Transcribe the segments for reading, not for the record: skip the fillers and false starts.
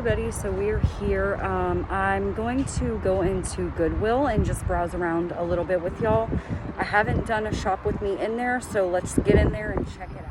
everybody, so we're here. I'm going to go into Goodwill and just browse around a little bit with y'all. I haven't done a shop with me in there, so let's get in there and check it out.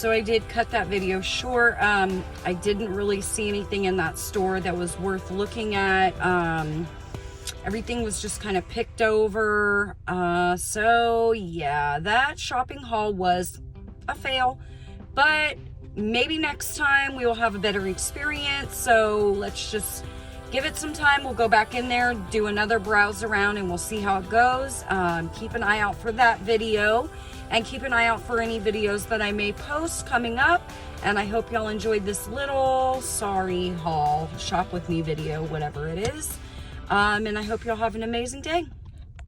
so I did cut that video short. I didn't really see anything in that store that was worth looking at. Everything was just kind of picked over. So yeah, that shopping haul was a fail, but maybe next time we will have a better experience. So let's just give it some time. We'll go back in there, do another browse around, and we'll see how it goes. Keep an eye out for that video, and keep an eye out for any videos that I may post coming up. And I hope y'all enjoyed this little sorry haul, shop with me video, whatever it is. And I hope y'all have an amazing day.